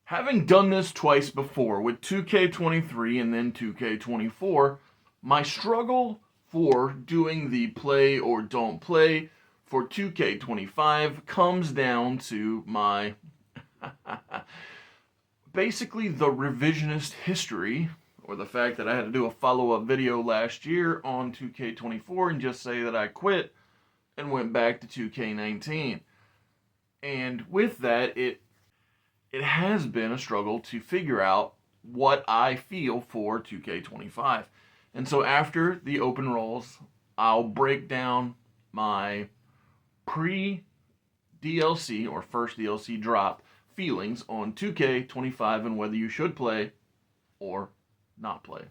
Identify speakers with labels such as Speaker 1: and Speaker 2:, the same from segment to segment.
Speaker 1: Having done this twice before with 2K23 and then 2K24, my struggle for doing the play or don't play for 2K25 comes down to my basically the revisionist history, or the fact that I had to do a follow-up video last year on 2K24 and just say that I quit and went back to 2K19. And with that, it has been a struggle to figure out what I feel for 2K25. And so after the open rolls, I'll break down my pre DLC or first DLC drop feelings on 2K25 and whether you should play or not play.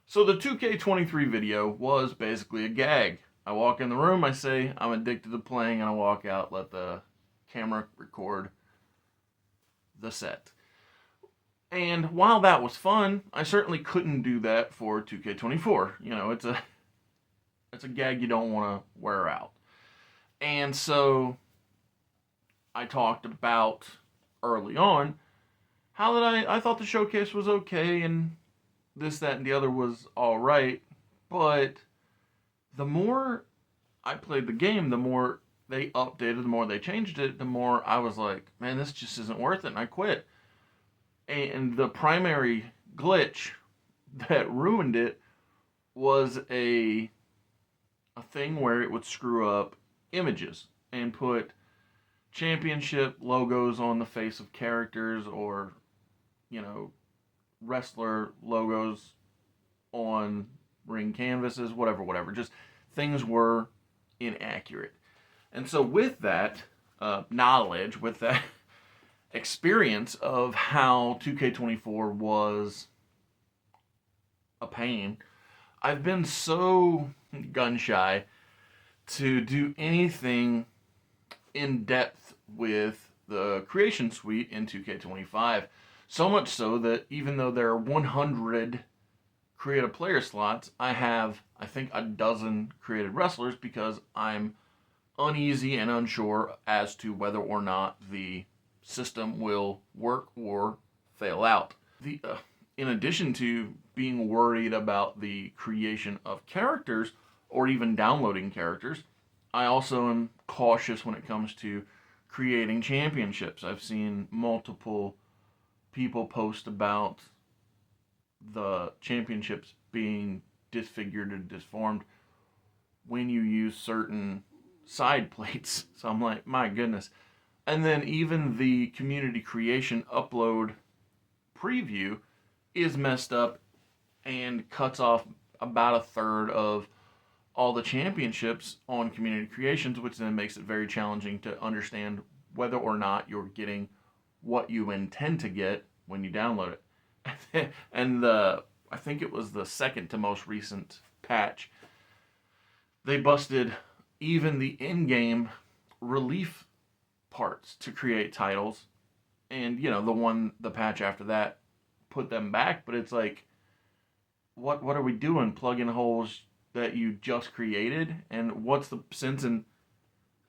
Speaker 1: So the 2K23 video was basically a gag. I walk in the room, I say I'm addicted to playing, and I walk out, let the camera record the set. And while that was fun, I certainly couldn't do that for 2K24. You know, it's a gag you don't want to wear out. And so I talked about early on how that I thought the showcase was okay and this, that, and the other was alright, but the more I played the game, the more they updated, the more they changed it, the more I was like, man, this just isn't worth it, and I quit. And the primary glitch that ruined it was a thing where it would screw up images and put championship logos on the face of characters, or, you know, wrestler logos on ring canvases, whatever. Just things were inaccurate. And so with that knowledge, with that experience of how 2K24 was a pain, I've been so gun shy to do anything in depth with the creation suite in 2K25. So much so that even though there are 100 creative player slots, I have, I think, a dozen created wrestlers because I'm uneasy and unsure as to whether or not the system will work or fail out. In addition to being worried about the creation of characters or even downloading characters, I also am cautious when it comes to creating championships. I've seen multiple people post about the championships being disfigured or disformed when you use certain side plates. So I'm like, my goodness. And then even the community creation upload preview is messed up and cuts off about a third of all the championships on community creations, which then makes it very challenging to understand whether or not you're getting what you intend to get when you download it. And I think it was the second to most recent patch, they busted even the in-game relief parts to create titles, and you know, the patch after that put them back. But it's like, what are we doing, plugging holes that you just created? And what's the sense in,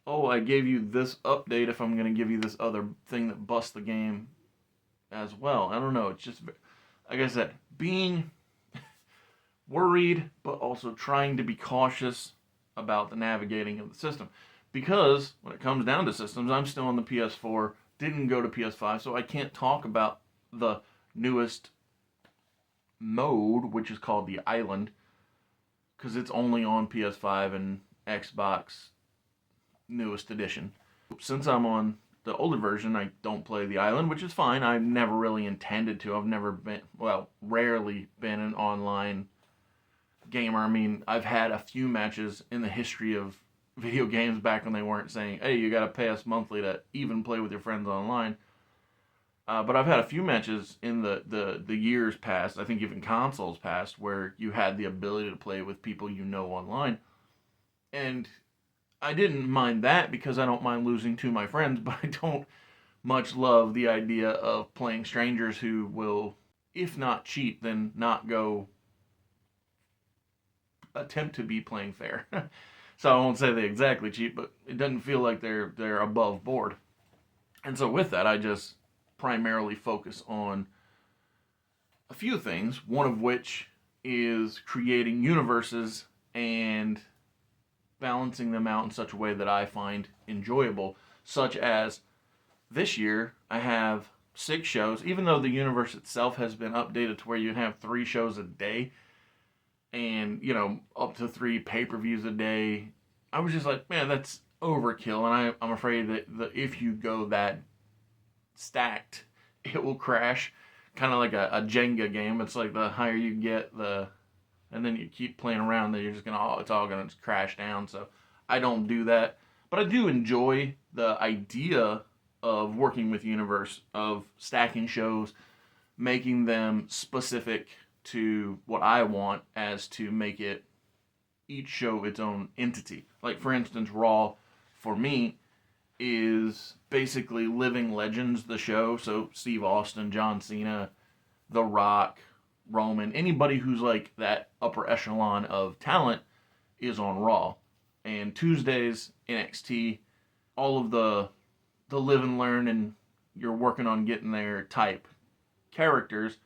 Speaker 1: oh, I gave you this update if I'm going to give you this other thing that busts the game as well? I don't know. It's just, like I said, being worried, but also trying to be cautious about the navigating of the system. Because when it comes down to systems, I'm still on the PS4, didn't go to PS5, so I can't talk about the newest mode, which is called the Island, because it's only on PS5 and Xbox newest edition. Since I'm on the older version, I don't play the Island, which is fine. I've never really intended to. I've never been, well, rarely been an online gamer. I mean, I've had a few matches in the history of video games back when they weren't saying, hey, you gotta pay us monthly to even play with your friends online. But I've had a few matches in the years past, I think even consoles past, where you had the ability to play with people you know online. And I didn't mind that because I don't mind losing to my friends, but I don't much love the idea of playing strangers who will, if not cheat, then not go attempt to be playing fair. So I won't say they exactly cheat, but it doesn't feel like they're above board. And so with that, I just primarily focus on a few things, one of which is creating universes and balancing them out in such a way that I find enjoyable, such as this year I have 6 shows, even though the universe itself has been updated to where you have 3 shows a day and, up to 3 pay-per-views a day. I was just like, man, that's overkill, and I'm afraid that if you go that stacked, it will crash, kind of like a Jenga game. It's like the higher you get, and then you keep playing around, then you're just it's all gonna crash down. So I don't do that, but I do enjoy the idea of working with Universe, of stacking shows, making them specific to what I want, as to make it each show its own entity. Like, for instance, Raw for me is basically living legends, the show. So Steve Austin, John Cena, The Rock, Roman, anybody who's like that upper echelon of talent is on Raw. And Tuesdays, NXT, all of the live and learn and you're working on getting there type characters.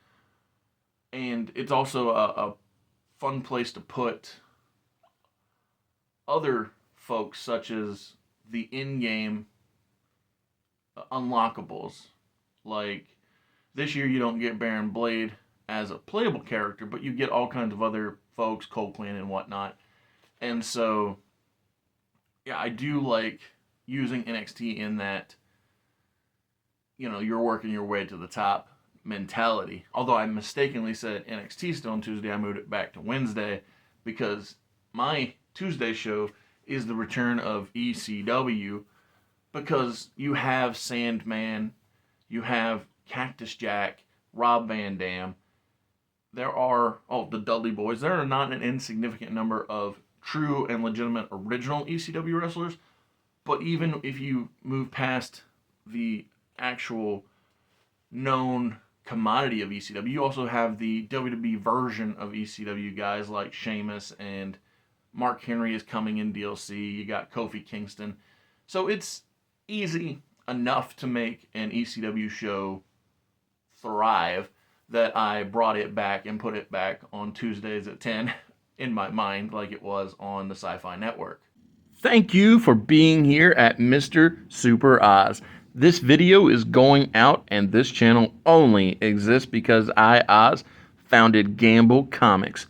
Speaker 1: And it's also a fun place to put other folks, such as the in-game unlockables. Like, this year you don't get Baron Blade as a playable character, but you get all kinds of other folks, Copeland and whatnot. And so, yeah, I do like using NXT in that, you're working your way to the top mentality. Although I mistakenly said NXT still on Tuesday, I moved it back to Wednesday because my Tuesday show is the return of ECW, because you have Sandman, you have Cactus Jack, Rob Van Dam. There are, the Dudley Boys. There are not an insignificant number of true and legitimate original ECW wrestlers. But even if you move past the actual known commodity of ECW, you also have the WWE version of ECW guys like Sheamus, and Mark Henry is coming in DLC. You got Kofi Kingston. So it's easy enough to make an ECW show thrive that I brought it back and put it back on Tuesdays at 10 in my mind, like it was on the Sci-Fi Network. Thank you for being here at Mr. Super Oz. This video is going out, and this channel only exists because I, Oz, founded Gamble Comics,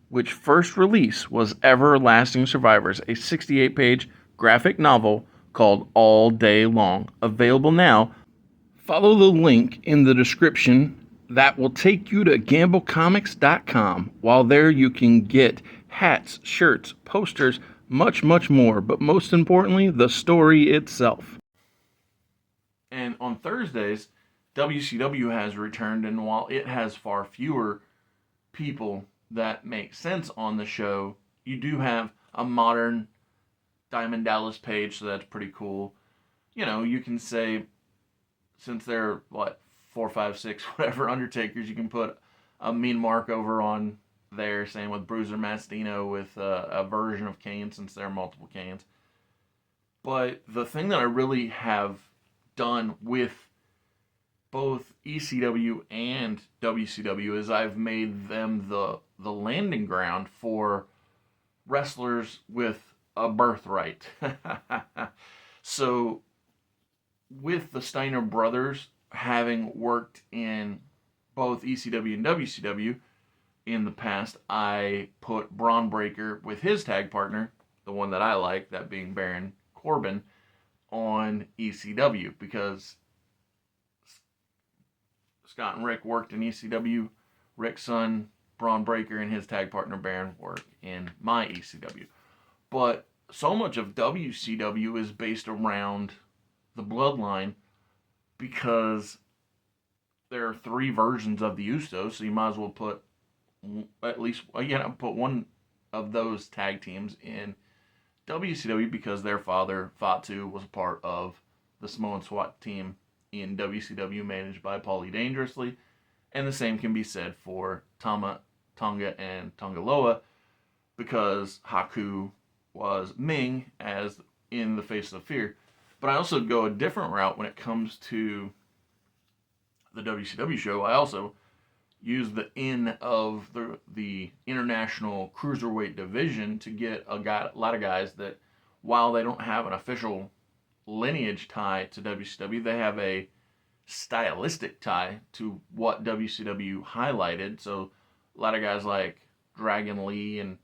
Speaker 1: which first release was Everlasting Survivors, a 68-page graphic novel called All Day Long. Available now. Follow the link in the description that will take you to gamblecomics.com. While there, you can get hats, shirts, posters, much, much more, but most importantly, the story itself. And on Thursdays, WCW has returned, and while it has far fewer people that make sense on the show, you do have a modern Diamond Dallas Page, so that's pretty cool. You can say, since they're, 4, 5, 6, whatever Undertakers, you can put a Mean Mark over on there, same with Bruiser Mastino with a version of Kane, since there are multiple Kanes. But the thing that I really have done with both ECW and WCW is I've made them the landing ground for wrestlers with a birthright. So with the Steiner brothers having worked in both ECW and WCW in the past, I put Braun Breaker with his tag partner, the one that I like, that being Baron Corbin, on ECW, because Scott and Rick worked in ECW. Rick's son, Braun Breaker, and his tag partner Baron work in my ECW. But so much of WCW is based around the bloodline, because there are 3 versions of the Usos, so you might as well put at least, again, put one of those tag teams in WCW because their father, Fatu, was a part of the Samoan SWAT team in WCW managed by Paulie Dangerously. And the same can be said for Tonga, and Tongaloa because Haku was Ming as in the Face of Fear. But I also go a different route when it comes to the WCW show. I also use the in of the international cruiserweight division to get a lot of guys that, while they don't have an official lineage tie to WCW, they have a stylistic tie to what WCW highlighted. So a lot of guys like Dragon Lee, and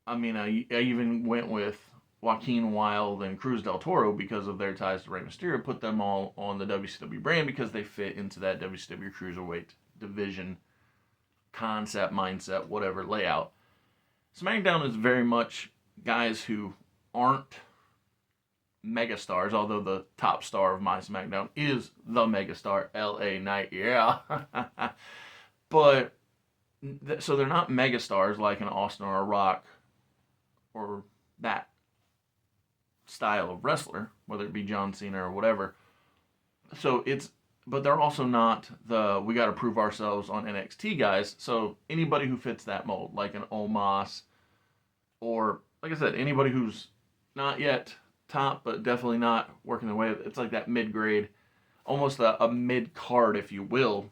Speaker 1: I mean, I even went with Joaquin Wilde and Cruz del Toro because of their ties to Rey Mysterio, put them all on the WCW brand because they fit into that WCW cruiserweight division concept, mindset, whatever layout. SmackDown is very much guys who aren't megastars, although the top star of my SmackDown is the megastar, LA Knight, yeah. But, so they're not megastars like an Austin or a Rock or that style of wrestler, whether it be John Cena or whatever. So but they're also not we got to prove ourselves on NXT guys. So anybody who fits that mold, like an Omos, or like I said, anybody who's not yet top, but definitely not working their way. It's like that mid-grade, almost a mid-card, if you will.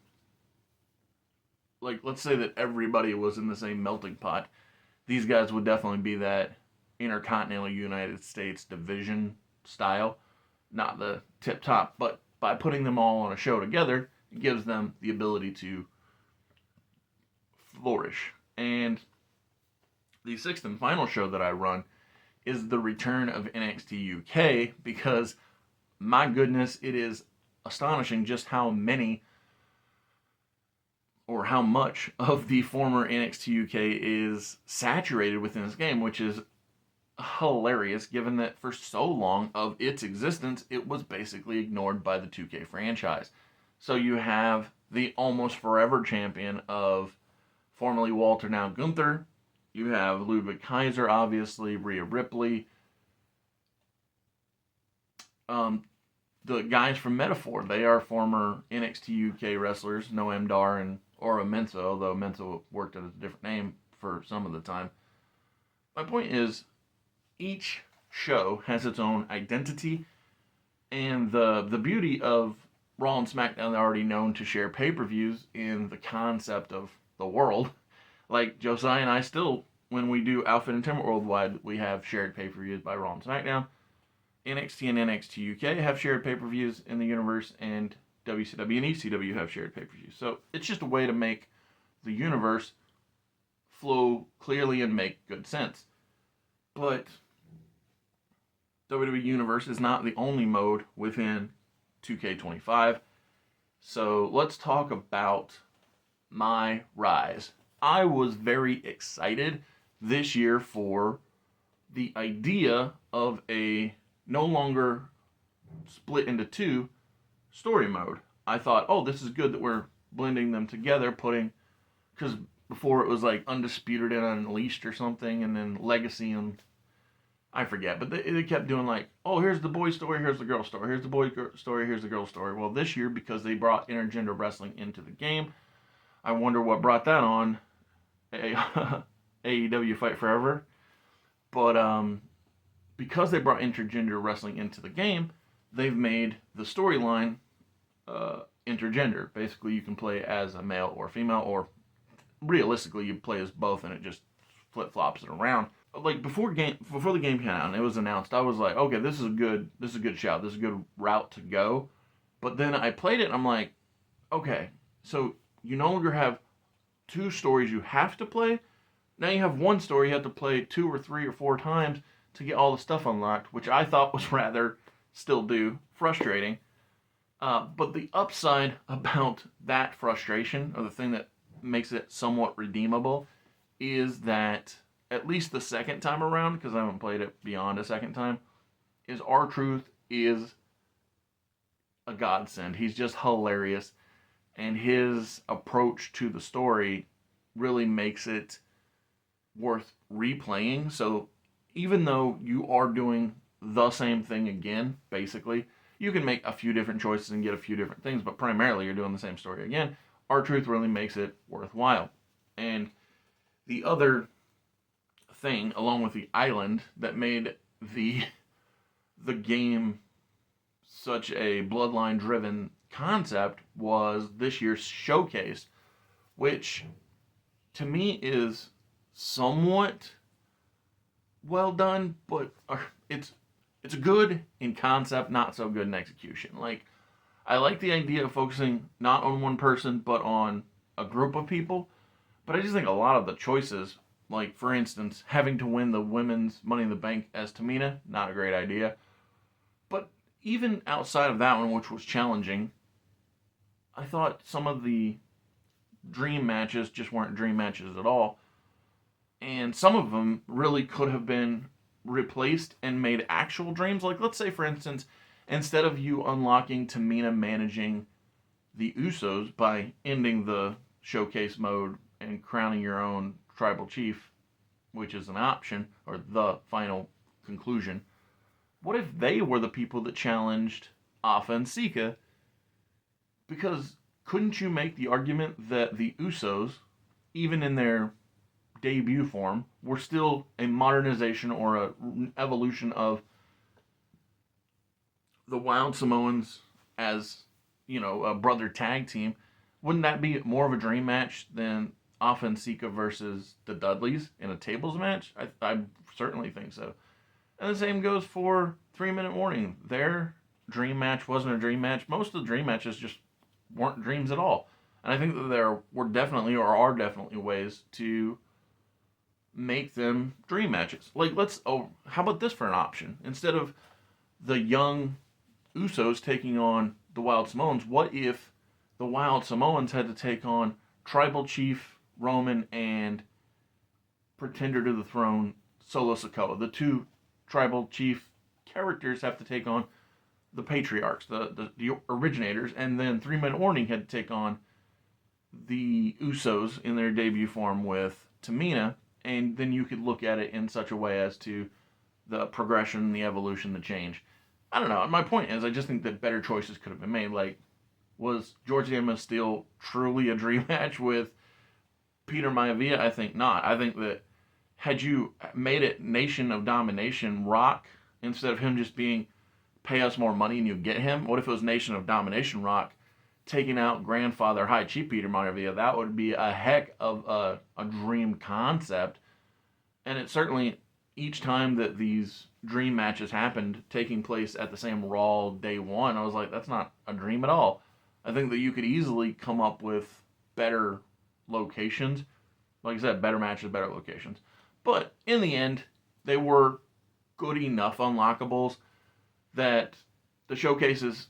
Speaker 1: Like, let's say that everybody was in the same melting pot. These guys would definitely be that Intercontinental United States division style, not the tip-top, but by putting them all on a show together, it gives them the ability to flourish. And the 6th and final show that I run is the return of NXT UK, because my goodness, it is astonishing just how many or how much of the former NXT UK is saturated within this game, which is hilarious given that for so long of its existence it was basically ignored by the 2K franchise. So you have the almost forever champion of formerly Walter, now Gunther. You have Ludwig Kaiser, obviously, Rhea Ripley. The guys from Metaphor, they are former NXT UK wrestlers, Noam Dar and Ora Mensah, although Mensah worked at a different name for some of the time. My point is, each show has its own identity, and the beauty of Raw and SmackDown, they're already known to share pay-per-views in the concept of the world. Like Josiah and I still, when we do Outfit Entertainment Worldwide, we have shared pay-per-views by Raw and SmackDown. NXT and NXT UK have shared pay-per-views in the universe, and WCW and ECW have shared pay-per-views. So it's just a way to make the universe flow clearly and make good sense. But WWE Universe is not the only mode within 2K25. So let's talk about my rise. I was very excited this year for the idea of a no longer split into 2 story mode. I thought, oh, this is good that we're blending them together, because before it was like Undisputed and Unleashed or something, and then Legacy and I forget, but they kept doing like, oh, here's the boy story, here's the girl story, here's the boy story, here's the girl story. Well, this year, because they brought intergender wrestling into the game, I wonder what brought that on. AEW Fight Forever. But because they brought intergender wrestling into the game, they've made the storyline intergender. Basically, you can play as a male or female, or realistically, you play as both, and it just flip-flops it around. Like before the game came out and it was announced, I was like, okay, this is a good shout. This is a good route to go. But then I played it and I'm like, okay, so you no longer have 2 stories you have to play. Now you have 1 story you have to play 2 or 3 or 4 times to get all the stuff unlocked, which I thought was rather, still do, frustrating. But the upside about that frustration, or the thing that makes it somewhat redeemable, is that at least the second time around, because I haven't played it beyond a second time, is R-Truth is a godsend. He's just hilarious. and his approach to the story really makes it worth replaying. So even though you are doing the same thing again, basically, you can make a few different choices and get a few different things, but primarily you're doing the same story again. R-Truth really makes it worthwhile. And the other thing, along with the island, that made the game such a bloodline driven concept was this year's showcase, which to me is somewhat well done, but it's good in concept, not so good in execution. Like, I like the idea of focusing not on one person but on a group of people, but I just think a lot of the choices, like for instance, having to win the women's Money in the Bank as Tamina, not a great idea. But even outside of that one, which was challenging, I thought some of the dream matches just weren't dream matches at all. And some of them really could have been replaced and made actual dreams. Like, let's say, for instance, instead of you unlocking Tamina managing the Usos by ending the showcase mode and crowning your own tribal chief, which is an option, or the final conclusion, what if they were the people that challenged Afa and Sika? Because couldn't you make the argument that the Usos, even in their debut form, were still a modernization or an evolution of the Wild Samoans as, a brother tag team? Wouldn't that be more of a dream match than Afa and Sika versus the Dudleys in a tables match? I certainly think so. And the same goes for 3-Minute Warning. Their dream match wasn't a dream match. Most of the dream matches just weren't dreams at all. And I think that there were definitely, or are definitely, ways to make them dream matches. Like, how about this for an option? Instead of the young Usos taking on the Wild Samoans, what if the Wild Samoans had to take on Tribal Chief Roman and Pretender to the Throne Solo Sikoa? The two Tribal Chief characters have to take on the Patriarchs, the originators, and then 3-Minute Warning had to take on the Usos in their debut form with Tamina, and then you could look at it in such a way as to the progression, the evolution, the change. I don't know. My point is, I just think that better choices could have been made. Like, was George Emma Steele truly a dream match with Peter Maivia? I think not. I think that had you made it Nation of Domination Rock, instead of him just being pay us more money and you get him, what if it was Nation of Domination Rock taking out Grandfather High Chief Peter Maivia? That would be a heck of a dream concept. And it certainly, each time that these dream matches happened, taking place at the same Raw day one, I was like, that's not a dream at all. I think that you could easily come up with better locations. Like I said, better matches, better locations. But in the end, they were good enough unlockables that the showcases,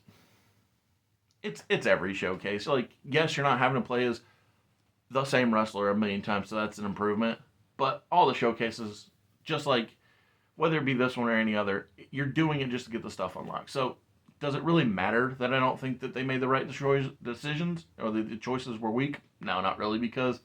Speaker 1: it's every showcase. Like, yes, you're not having to play as the same wrestler a million times, so that's an improvement. But all the showcases, just like whether it be this one or any other, you're doing it just to get the stuff unlocked. So does it really matter that I don't think that they made the right decisions, or the choices were weak? No, not really, because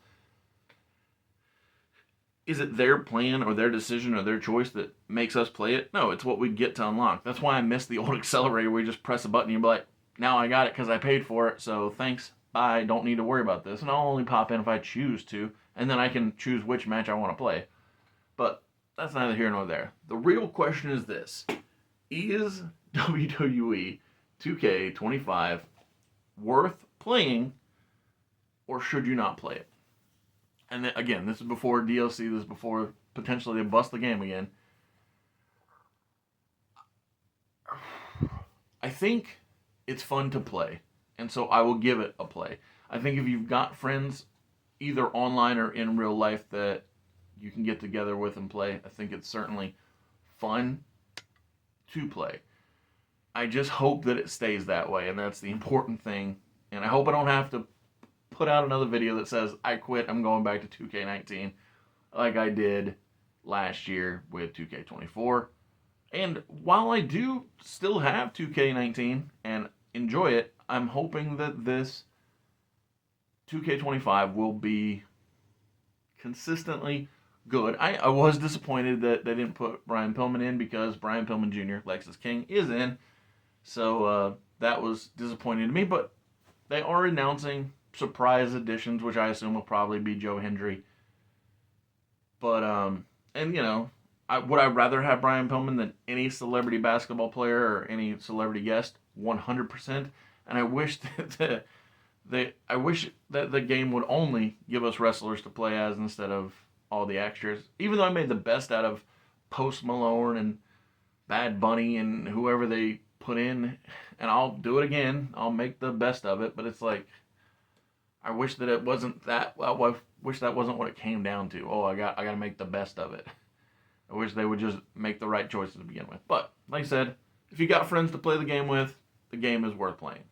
Speaker 1: is it their plan or their decision or their choice that makes us play it? No, it's what we get to unlock. That's why I miss the old Accelerator where you just press a button and you're like, now I got it because I paid for it, so thanks, bye, don't need to worry about this. And I'll only pop in if I choose to, and then I can choose which match I want to play. But that's neither here nor there. The real question is this: is WWE 2K25 worth playing, or should you not play it? And then, again, this is before DLC, this is before potentially they bust the game again. I think it's fun to play, and so I will give it a play. I think if you've got friends, either online or in real life, that you can get together with and play, I think it's certainly fun to play. I just hope that it stays that way, and that's the important thing. And I hope I don't have to put out another video that says, I quit, I'm going back to 2K19, like I did last year with 2K24. And while I do still have 2K19 and enjoy it, I'm hoping that this 2K25 will be consistently good. I was disappointed that they didn't put Brian Pillman in because Brian Pillman Jr., Lexus King, is in. So that was disappointing to me. But they are announcing surprise additions, which I assume will probably be Joe Hendry. But, and you know, would I rather have Brian Pillman than any celebrity basketball player or any celebrity guest? 100%. And I wish I wish that the game would only give us wrestlers to play as instead of all the extras. Even though I made the best out of Post Malone and Bad Bunny and whoever they put in, and I'll do it again. I'll make the best of it. But it's like, I wish that it wasn't that. Well, I wish that wasn't what it came down to. Oh, I got to make the best of it. I wish they would just make the right choices to begin with. But like I said, if you got friends to play the game with, the game is worth playing.